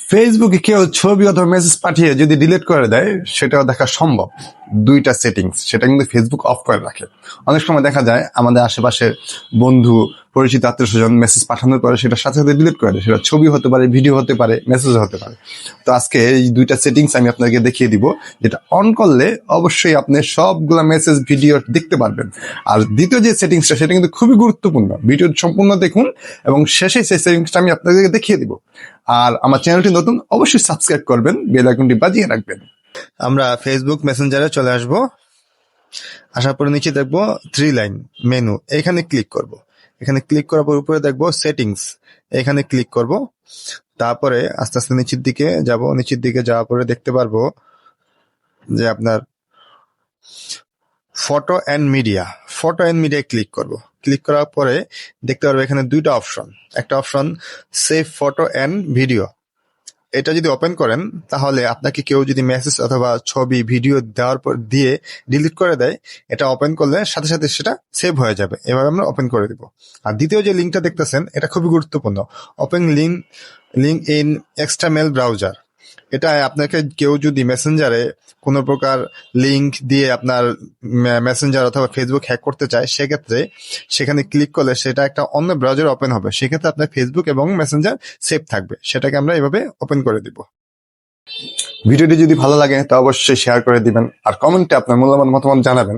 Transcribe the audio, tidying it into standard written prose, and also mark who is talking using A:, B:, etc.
A: ফেসবুকে কেউ ছবি অথবা মেসেজ পাঠিয়ে যদি ডিলিট করে দেয় সেটাও দেখা সম্ভব। দুইটা সেটিংস, সেটা কিন্তু ফেসবুক অফ করে রাখে। অনেক সময় দেখা যায় আমাদের আশেপাশের বন্ধু, পরিচিত, আত্মীয় স্বজন মেসেজ পাঠানোর পরে সেটা সাথে সাথে ডিলিট করে দেয়। সেটা ছবি হতে পারে, ভিডিও হতে পারে, মেসেজ হতে পারে। তো আজকে এই দুইটা সেটিংস আমি আপনাকে দেখিয়ে দিব, যেটা অন করলে অবশ্যই আপনি সবগুলা মেসেজ, ভিডিও দেখতে পারবেন। আর দ্বিতীয় যে সেটিংসটা, সেটা কিন্তু খুবই গুরুত্বপূর্ণ। ভিডিও সম্পূর্ণ দেখুন এবং শেষে সেই সেটিংসটা আমি আপনাকে দেখিয়ে দিব। আর আমার চ্যানেলটি নতুন, অবশ্যই সাবস্ক্রাইব করবেন, বেল আইকনটি বাজিয়ে রাখবেন। আমরা ফেসবুক মেসেঞ্জারে চলে আসব। আসার পরে নিচে দেখবো 3 লাইন মেনু, এখানে ক্লিক করব। এখানে ক্লিক করার পর উপরে দেখবো সেটিংস, এখানে ক্লিক করব। তারপরে আস্তে আস্তে নিচের দিকে যাব। নিচের দিকে যাওয়ার পরে দেখতে পারবো যে আপনার photo and media, photo and মিডিয়ায় ক্লিক করব। ক্লিক করার পরে দেখতে পারবো এখানে দুইটা অপশন। একটা option save photo and video, এটা যদি ওপেন করেন তাহলে আপনাকে কেউ যদি মেসেজ অথবা ছবি, ভিডিও দেওয়ার পর দিয়ে ডিলিট করে দেয়, এটা ওপেন করলে সাথে সাথে সেটা সেভ হয়ে যাবে। এভাবে আমরা ওপেন করে দিব। আর দ্বিতীয় যে লিঙ্কটা দেখতেছেন, এটা খুবই গুরুত্বপূর্ণ। Open link in external browser. এটা আপনাকে কেউ যদি মেসেঞ্জারে কোনো প্রকার লিঙ্ক দিয়ে আপনার মেসেঞ্জার অথবা ফেসবুক হ্যাক করতে চায়, সেক্ষেত্রে সেখানে ক্লিক করলে সেটা একটা অন্য ব্রাউজার ওপেন হবে। সেক্ষেত্রে আপনার ফেসবুক এবং মেসেঞ্জার সেভ থাকবে। সেটাকে আমরা এভাবে ওপেন করে দিব। ভিডিওটি যদি ভালো লাগে তা অবশ্যই শেয়ার করে দিবেন আর কমেন্টে আপনার মূল্যবান মতামত জানাবেন।